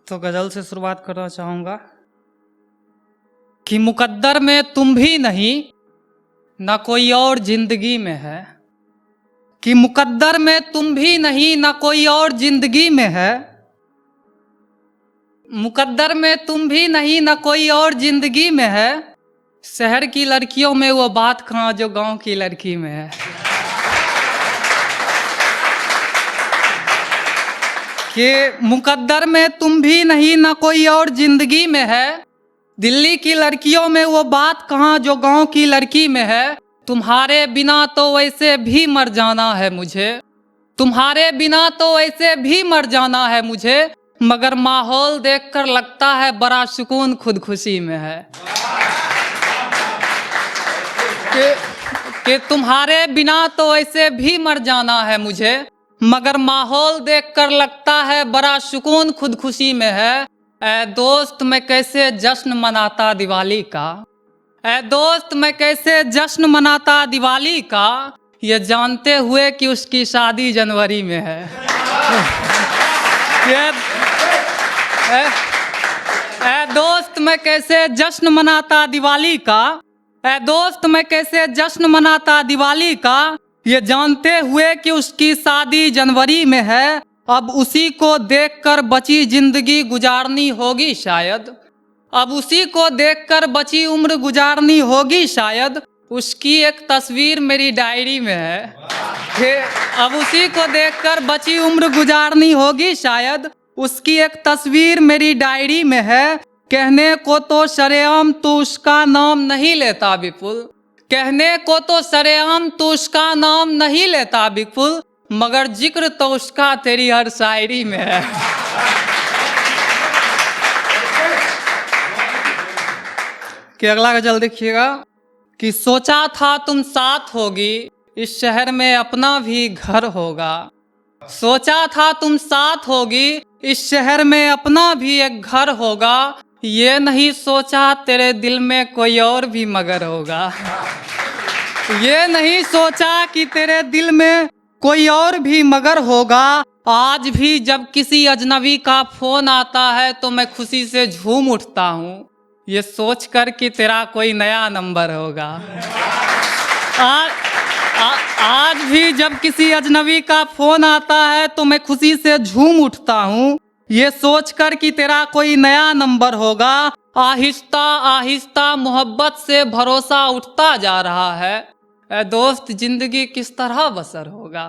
तो गज़ल से शुरुआत करना चाहूँगा कि मुकद्दर में तुम भी नहीं, न कोई और जिंदगी में है। कि मुकद्दर में तुम भी नहीं, न कोई और जिंदगी में है। मुकद्दर में तुम भी नहीं, न कोई और जिंदगी में है। शहर की लड़कियों में वो बात कहाँ जो गांव की लड़की में है। कि मुकद्दर में तुम भी नहीं, न कोई और जिंदगी में है। दिल्ली की लड़कियों में वो बात कहाँ जो गांव की लड़की में है। तुम्हारे बिना तो वैसे भी मर जाना है मुझे, तुम्हारे बिना तो वैसे भी मर जाना है मुझे, मगर माहौल देखकर लगता है बड़ा सुकून खुदकुशी में है। कि तुम्हारे बिना तो वैसे भी मर जाना है मुझे, मगर माहौल देखकर लगता है बड़ा सुकून खुदकुशी में है। ऐ दोस्त मैं कैसे जश्न मनाता दिवाली का, ऐ दोस्त मैं कैसे जश्न मनाता दिवाली का, ये जानते हुए कि उसकी शादी जनवरी में है। ऐ दोस्त मैं कैसे जश्न मनाता दिवाली का, ऐ दोस्त मैं कैसे जश्न मनाता दिवाली का, ये जानते हुए कि उसकी शादी जनवरी में है। अब उसी को देखकर बची जिंदगी गुजारनी होगी शायद, अब उसी को देखकर बची उम्र गुजारनी होगी शायद, उसकी एक तस्वीर मेरी डायरी में है। अब उसी को देखकर बची उम्र गुजारनी होगी शायद, उसकी एक तस्वीर मेरी डायरी में है। कहने को तो शरेआम तू उसका नाम नहीं लेता विपुल, कहने को तो शरेआम तू उसका नाम नहीं लेता विपुल, मगर जिक्र तो उसका तेरी हर शायरी में है। कि अगला गजल देखिएगा कि सोचा था तुम साथ होगी, इस शहर में अपना भी घर होगा। सोचा था तुम साथ होगी, इस शहर में अपना भी एक घर होगा, ये नहीं सोचा तेरे दिल में कोई और भी मगर होगा। ये नहीं सोचा कि तेरे दिल में कोई और भी मगर होगा। आज भी जब किसी अजनबी का फोन आता है तो मैं खुशी से झूम उठता हूँ, ये सोच कर कि तेरा कोई नया नंबर होगा। आज भी जब किसी अजनबी का फोन आता है तो मैं खुशी से झूम उठता हूँ, ये सोचकर कि तेरा कोई नया नंबर होगा। आहिस्ता आहिस्ता मोहब्बत से भरोसा उठता जा रहा है, ऐ दोस्त जिंदगी किस तरह बसर होगा।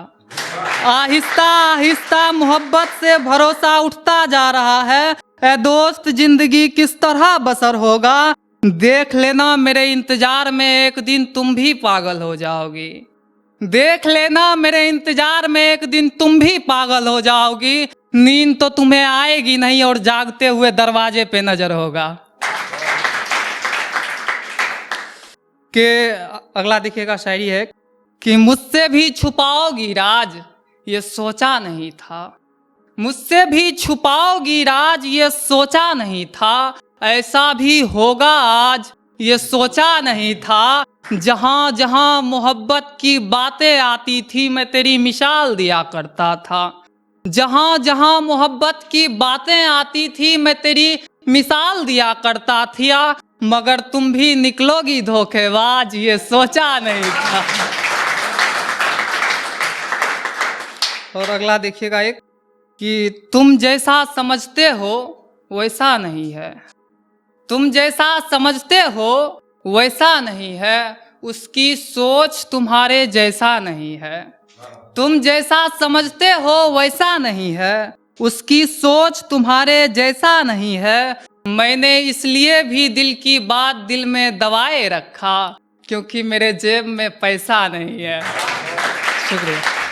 आहिस्ता आहिस्ता मोहब्बत से भरोसा उठता जा रहा है, ऐ दोस्त जिंदगी किस तरह बसर होगा। देख लेना मेरे इंतजार में एक दिन तुम भी पागल हो जाओगी, देख लेना मेरे इंतजार में एक दिन तुम भी पागल हो जाओगी। नींद तो तुम्हें आएगी नहीं और जागते हुए दरवाजे पे नजर होगा। के अगला देखिएगा शायरी है कि मुझसे भी छुपाओगी राज, ये सोचा नहीं था, मुझसे भी छुपाओगी राज, ये सोचा नहीं था। ऐसा भी होगा आज, ये सोचा नहीं था। जहाँ जहाँ मोहब्बत की बातें आती थी मैं तेरी मिसाल दिया करता था, जहाँ जहाँ मोहब्बत की बातें आती थी मैं तेरी मिसाल दिया करता था, मगर तुम भी निकलोगी धोखेबाज, ये सोचा नहीं था। और अगला देखिएगा एक कि तुम जैसा समझते हो वैसा नहीं है, तुम जैसा समझते हो वैसा नहीं है, उसकी सोच तुम्हारे जैसा नहीं है। तुम जैसा समझते हो वैसा नहीं है, उसकी सोच तुम्हारे जैसा नहीं है। मैंने इसलिए भी दिल की बात दिल में दबाए रखा, क्योंकि मेरे जेब में पैसा नहीं है। शुक्रिया।